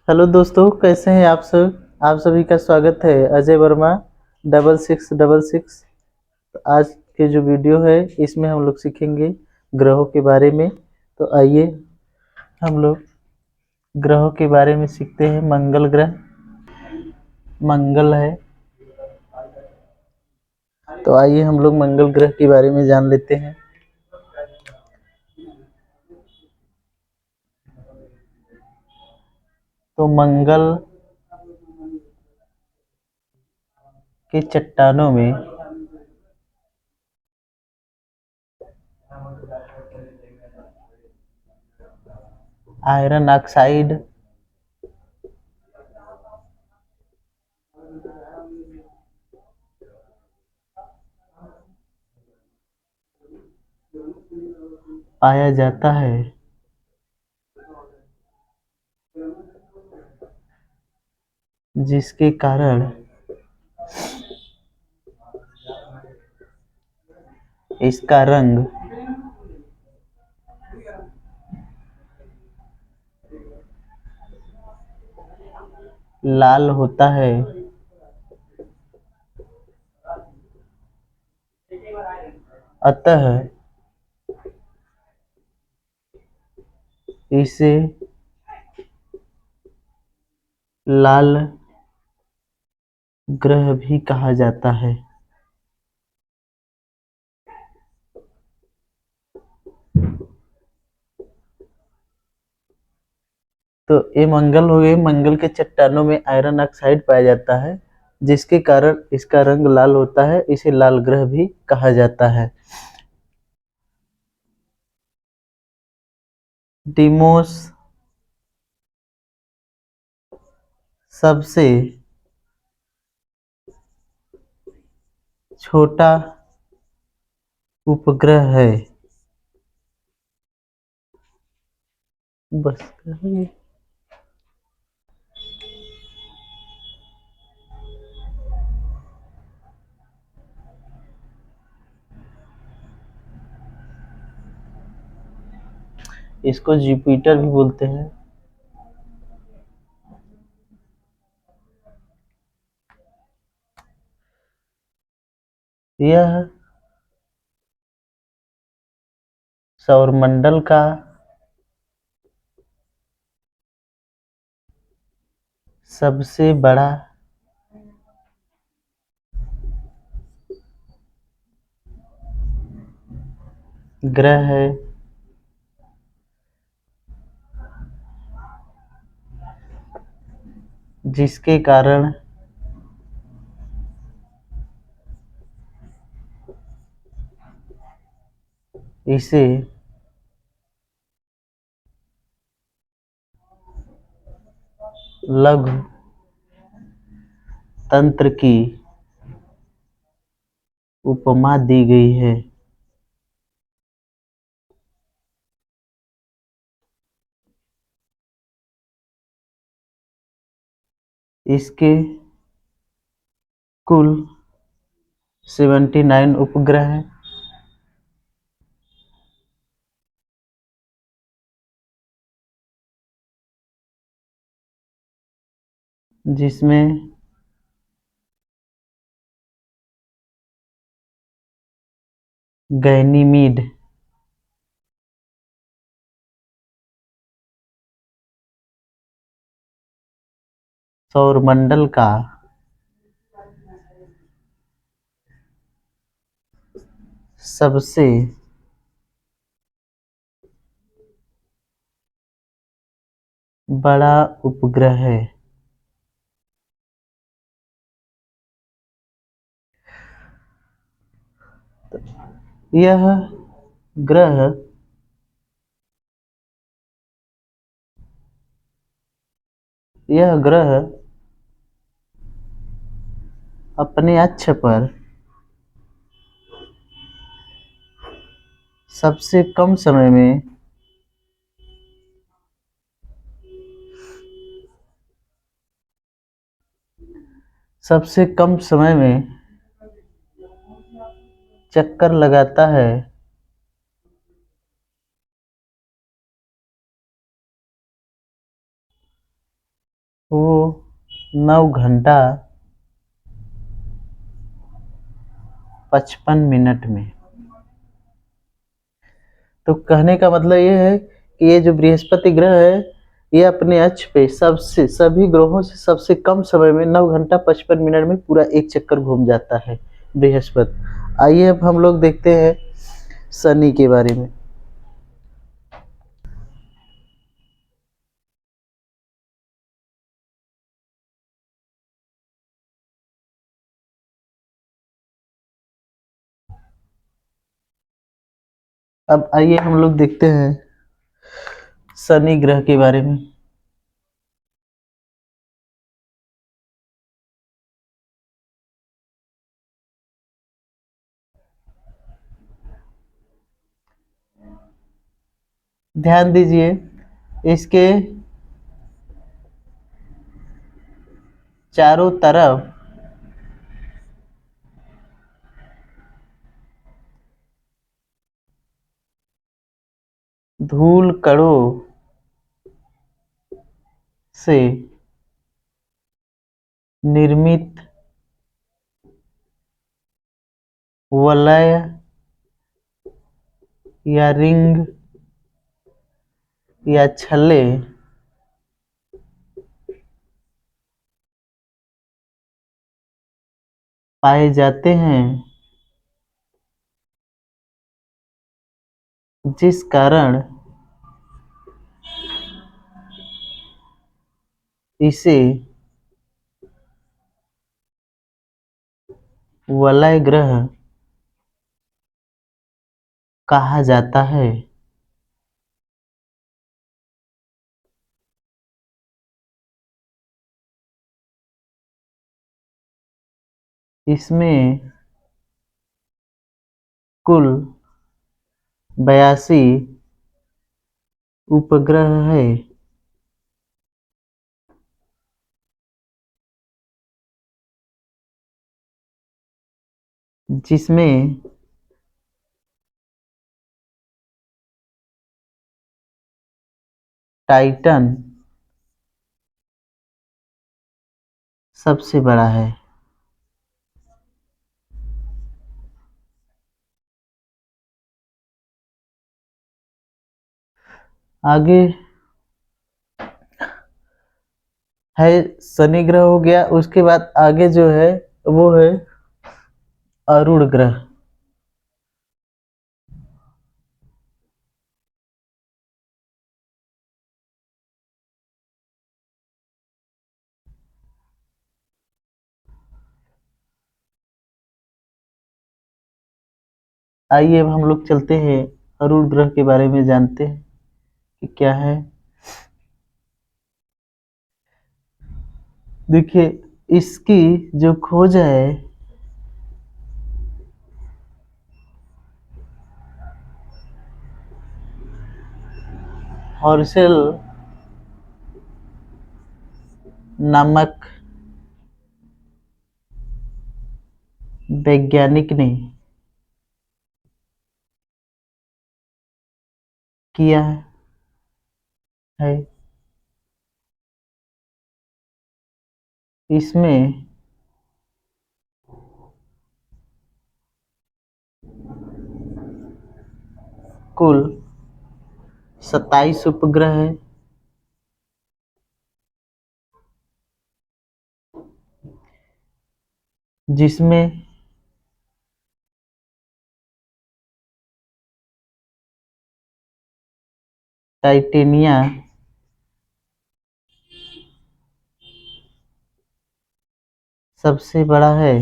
Hello दोस्तों, कैसे हैं आप सब। आप सभी का स्वागत है अजय वर्मा 6666। आज के जो वीडियो है इसमें हम लोग सीखेंगे ग्रहों के बारे में। तो आइए हम लोग ग्रहों के बारे में सीखते हैं। मंगल ग्रह, मंगल है। तो आइए हम लोग मंगल ग्रह के बारे में जान लेते हैं। तो मंगल के चट्टानों में आयरन ऑक्साइड पाया जाता है, जिसके कारण इसका रंग लाल होता है। अतः इसे लाल ग्रह भी कहा जाता है। तो ये मंगल हो गए। मंगल के चट्टानों में आयरन ऑक्साइड पाया जाता है, जिसके कारण इसका रंग लाल होता है। इसे लाल ग्रह भी कहा जाता है। डिमोस सबसे छोटा उपग्रह है। बस इसको जुपिटर भी बोलते हैं। यह सौरमंडल का सबसे बड़ा ग्रह है। जिसके कारण इसे लघु तंत्र की उपमा दी गई है। इसके कुल 79 उपग्रह हैं, जिसमें गैनीमीड सौरमंडल का सबसे बड़ा उपग्रह है। यह ग्रह यह ग्रह अपने अक्ष पर सबसे कम समय में चक्कर लगाता है। वो 9 घंटा 55 मिनट में। तो कहने का मतलब ये है कि ये जो बृहस्पति ग्रह है, ये अपने अक्ष पे सबसे सभी ग्रहों से सबसे कम समय में 9 घंटा 55 मिनट में पूरा एक चक्कर घूम जाता है बृहस्पति। आइए अब हम लोग देखते हैं शनि के बारे में। अब आइए हम लोग देखते हैं शनि ग्रह के बारे में। ध्यान दीजिए, इसके चारों तरफ धूल कणों से निर्मित वलय या रिंग या छल्ले पाए जाते हैं, जिस कारण इसे वलय ग्रह कहा जाता है। इसमें कुल 82 उपग्रह है, जिसमें टाइटन सबसे बड़ा है। आगे है शनि ग्रह हो गया, उसके बाद आगे जो है वो है अरुण ग्रह। आइए अब हम लोग चलते हैं अरुण ग्रह के बारे में जानते हैं कि क्या है। देखिए, इसकी जो खोज है हॉर्सेल नामक वैज्ञानिक ने किया है। इसमें कुल 27 उपग्रह है, जिसमें टाइटेनिया सबसे बड़ा है।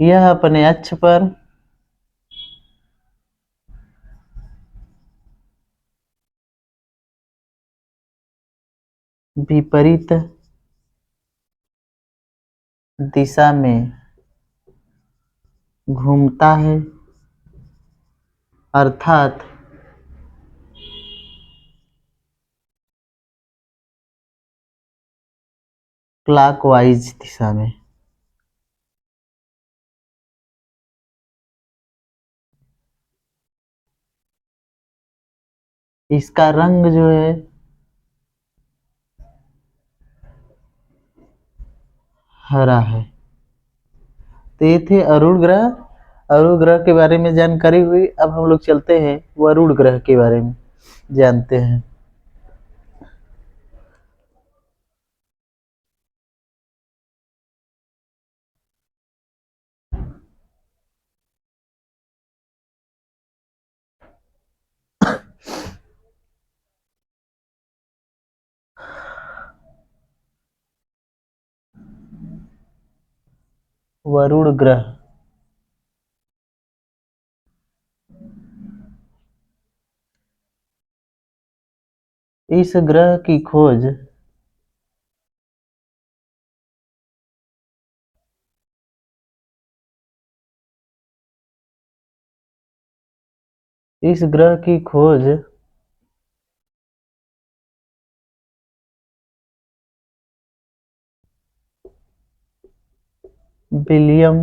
यह अपने अक्ष पर विपरीत दिशा में घूमता है, अर्थात क्लॉकवाइज दिशा में। इसका रंग जो है हरा है। तो ये थे अरुण ग्रह। अरुण ग्रह के बारे में जानकारी हुई। अब हम लोग चलते हैं वरुण ग्रह के बारे में जानते हैं। वरुण ग्रह इस ग्रह की खोज इस ग्रह की खोज विलियम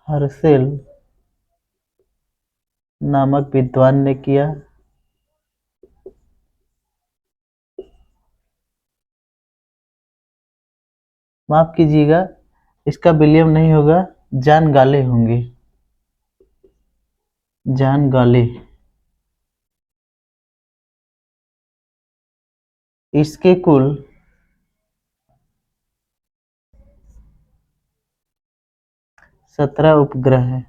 हर्शेल नामक विद्वान ने किया। माफ कीजिएगा, इसका विलियम नहीं होगा, जॉन गाले होंगे। जॉन गाले। इसके कुल 17 उपग्रह हैं,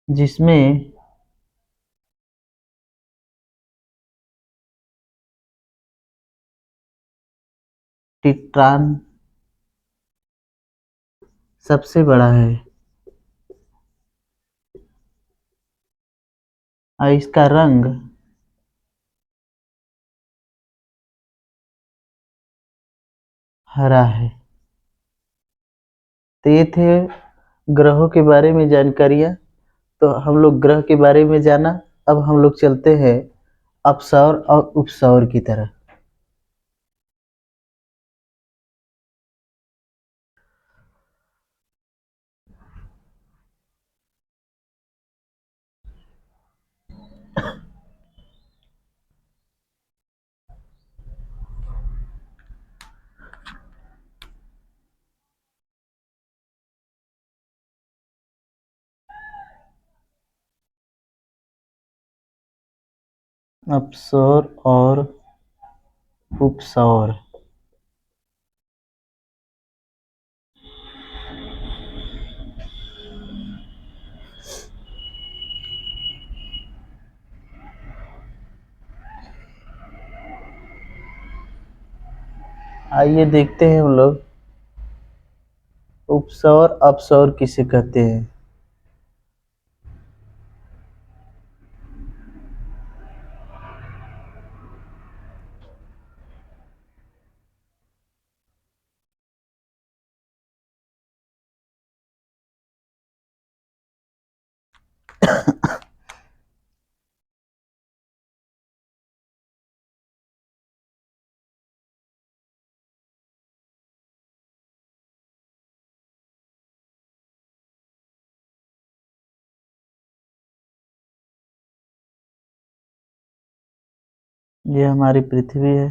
जिसमें टिट्रान सबसे बड़ा है और इसका रंग हरा है। तो ये थे ग्रहों के बारे में जानकारियाँ। तो हम लोग ग्रह के बारे में जाना। अब हम लोग चलते हैं अपसौर और उपसौर की तरफ। अपसौर और उपसौर। आइए देखते हैं हम लोग उपसौर अपसौर किसे कहते हैं। ये हमारी पृथ्वी है।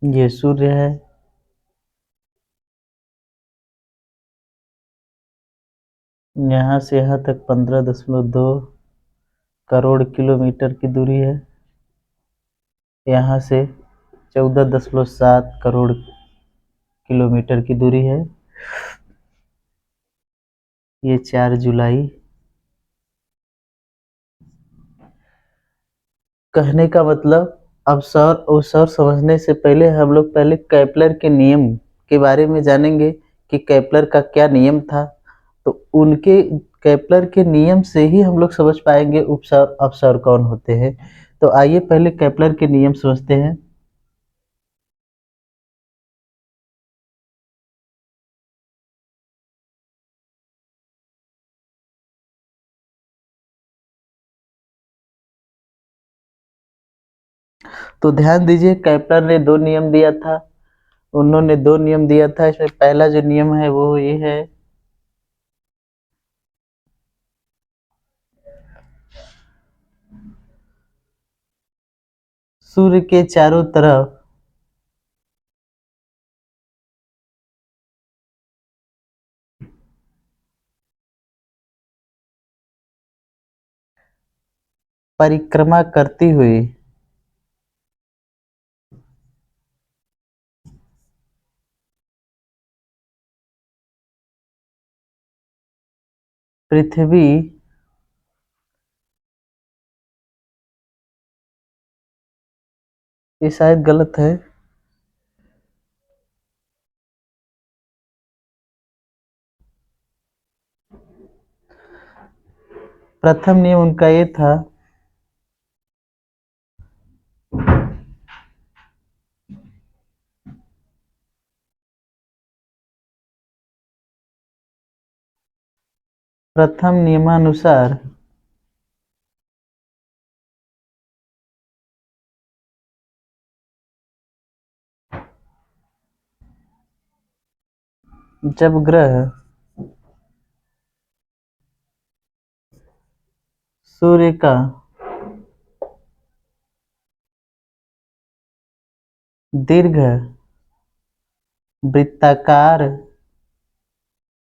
ये सूर्य है। यहाँ से यहाँ तक 15.2 करोड़ किलोमीटर की दूरी है। यहाँ से 14.7 करोड़ किलोमीटर की दूरी है। ये 4 जुलाई। कहने का मतलब अब सौर और सौर समझने से पहले हम लोग पहले केपलर के नियम के बारे में जानेंगे कि केपलर का क्या नियम था। तो उनके केपलर के नियम से ही हम लोग समझ पाएंगे उपसौर अपसौर कौन होते हैं। तो आइए पहले केपलर के नियम समझते हैं। तो ध्यान दीजिए, केपलर ने दो नियम दिया था। उन्होंने दो नियम दिया था। इसमें पहला जो नियम है वो ये है, सूर्य के चारों तरफ परिक्रमा करती हुई पृथ्वी ये शायद गलत है। प्रथम नियम उनका ये था, प्रथम नियमानुसार जब ग्रह सूर्य का दीर्घ वृत्ताकार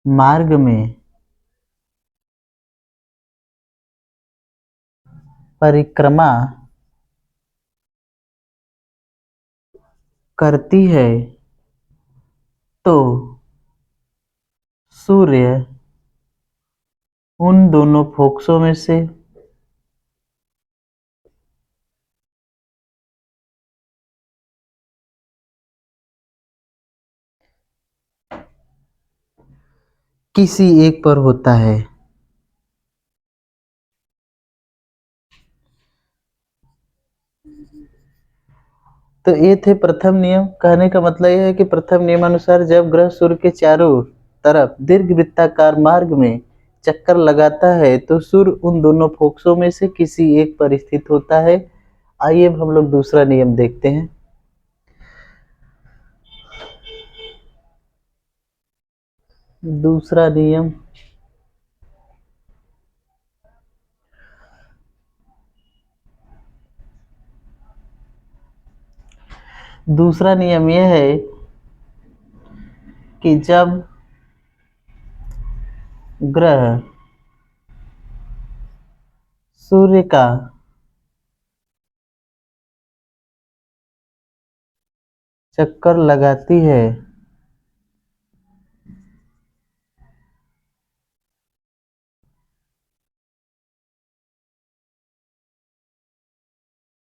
मार्ग में परिक्रमा करती है तो सूर्य उन दोनों फोक्सों में से किसी एक पर होता है। तो ये थे प्रथम नियम। कहने का मतलब यह है कि प्रथम नियमानुसार जब ग्रह सूर्य के चारों तरफ दीर्घ वृत्ताकार मार्ग में चक्कर लगाता है तो सूर्य उन दोनों फोक्सों में से किसी एक पर स्थित होता है। आइए अब हम लोग दूसरा नियम देखते हैं। दूसरा नियम दूसरा नियम यह है कि जब ग्रह सूर्य का चक्कर लगाती है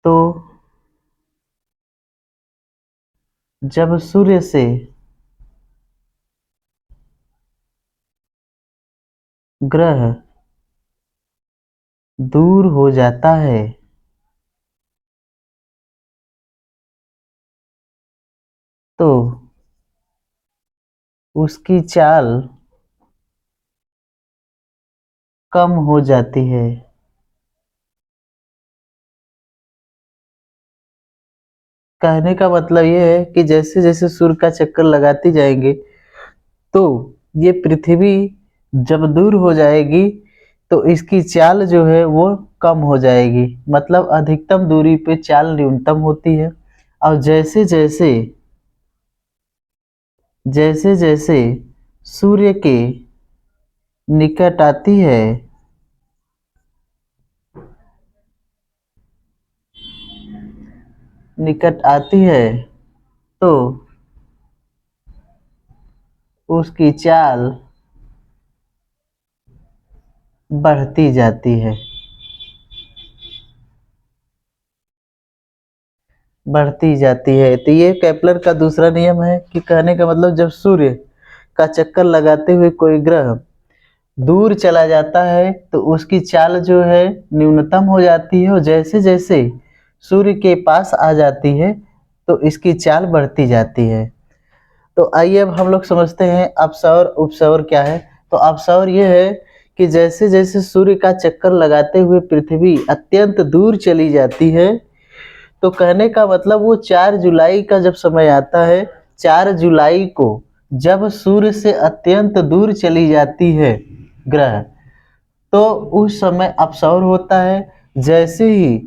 तो जब सूर्य से ग्रह दूर हो जाता है तो उसकी चाल कम हो जाती है। कहने का मतलब ये है कि जैसे जैसे सूर्य का चक्कर लगाती जाएंगे तो ये पृथ्वी जब दूर हो जाएगी तो इसकी चाल जो है वो कम हो जाएगी। मतलब अधिकतम दूरी पे चाल न्यूनतम होती है और जैसे जैसे जैसे जैसे सूर्य के निकट आती है तो उसकी चाल बढ़ती जाती है। तो ये केपलर का दूसरा नियम है कि कहने का मतलब जब सूर्य का चक्कर लगाते हुए कोई ग्रह दूर चला जाता है तो उसकी चाल जो है न्यूनतम हो जाती है, और जैसे जैसे सूर्य के पास आ जाती है तो इसकी चाल बढ़ती जाती है। तो आइए अब हम लोग समझते हैं अपसौर उपसौर क्या है। तो अपसौर ये है कि जैसे जैसे सूर्य का चक्कर लगाते हुए पृथ्वी अत्यंत दूर चली जाती है, तो कहने का मतलब वो 4 जुलाई का जब समय आता है, 4 जुलाई को जब सूर्य से अत्यंत दूर चली जाती है ग्रह, तो उस समय अपसौर होता है। जैसे ही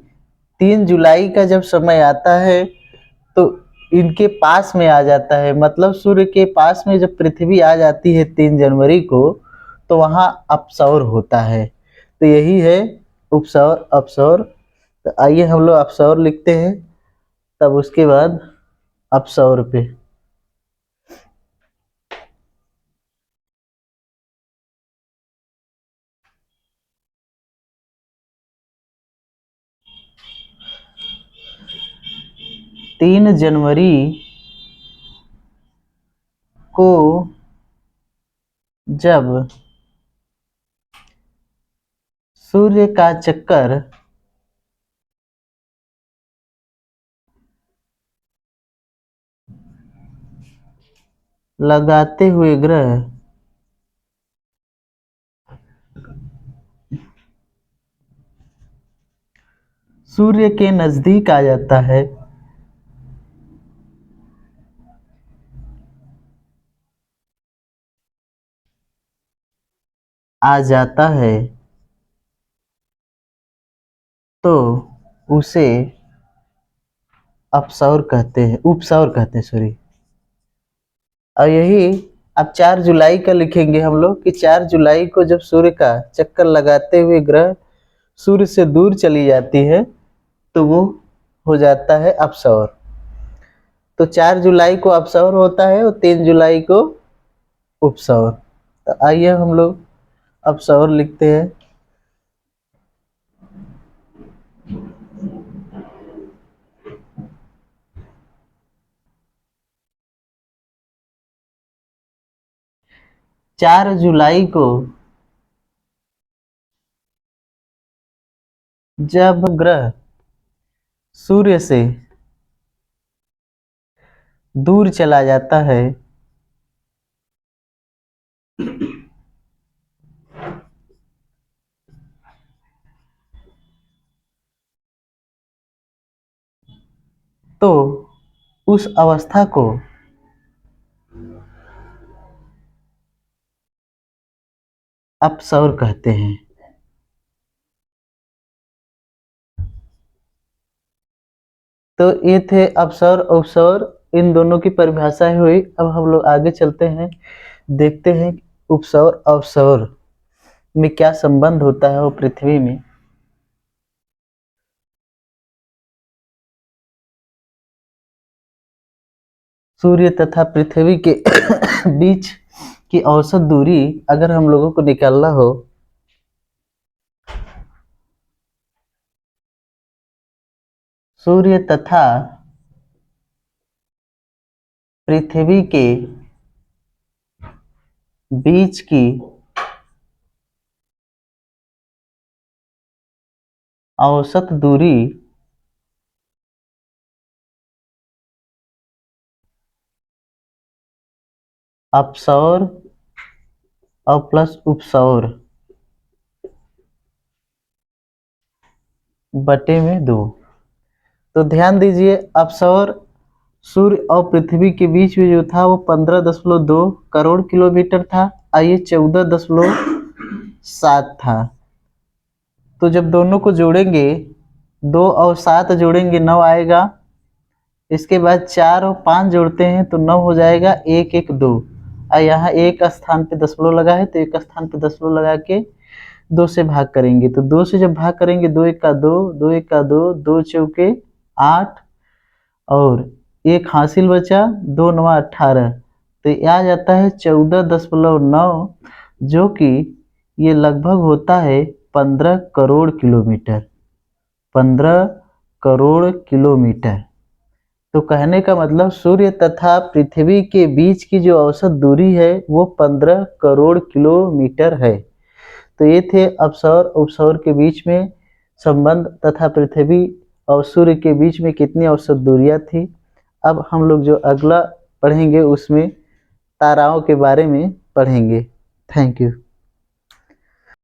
3 जुलाई का जब समय आता है तो इनके पास में आ जाता है, मतलब सूर्य के पास में जब पृथ्वी आ जाती है 3 जनवरी को, तो वहाँ अपसौर होता है। तो यही है उपसौर अपसौर। तो आइए हम लोग अपसौर लिखते हैं, तब उसके बाद अपसौर पे। 3 जनवरी को जब सूर्य का चक्कर लगाते हुए ग्रह सूर्य के नजदीक आ जाता है, तो उसे अपसौर कहते हैं, उपसौर कहते हैं, सॉरी। और यही अब 4 जुलाई का लिखेंगे हम लोग कि 4 जुलाई को जब सूर्य का चक्कर लगाते हुए ग्रह सूर्य से दूर चली जाती है तो वो हो जाता है अपसौर। तो 4 जुलाई को अपसौर होता है और 3 जुलाई को उपसौर। तो आइए हम लोग अपसौर लिखते हैं। 4 जुलाई को जब ग्रह सूर्य से दूर चला जाता है तो उस अवस्था को अपसौर कहते हैं। तो ये थे अपसौर उपसौर, इन दोनों की परिभाषाएं हुई। अब हम लोग आगे चलते हैं, देखते हैं उपसौर अवसौर में क्या संबंध होता है वो पृथ्वी में। सूर्य तथा पृथ्वी के बीच की औसत दूरी अगर हम लोगों को निकालना हो, सूर्य तथा पृथ्वी के बीच की औसत दूरी अपसौर और प्लस उपसौर बटे में 2। तो ध्यान दीजिए, अपसौर सूर्य और पृथ्वी के बीच में जो था वो 15.2 करोड़ किलोमीटर था, आइए 14.7 था। तो जब दोनों को जोड़ेंगे, 2 और 7 जोड़ेंगे 9 आएगा, इसके बाद 4 और 5 जोड़ते हैं तो 9 हो जाएगा, 1 1 2। यहाँ एक स्थान पे दशमलव लगा है तो एक स्थान पे दशमलव लगा के 2 से भाग करेंगे, तो 2 से जब भाग करेंगे 2 1 का 2, 2 1 का 2, 2 चौके 8 और एक हासिल बचा, 2 9 18, तो ये आ जाता है 14.9, जो कि ये लगभग होता है 15 करोड़ किलोमीटर। 15 करोड़ किलोमीटर। तो कहने का मतलब सूर्य तथा पृथ्वी के बीच की जो औसत दूरी है वो 15 करोड़ किलोमीटर है। तो ये थे अपसौर उपसौर के बीच में संबंध तथा पृथ्वी और सूर्य के बीच में कितनी औसत दूरियां थी। अब हम लोग जो अगला पढ़ेंगे उसमें ताराओं के बारे में पढ़ेंगे। Thank you.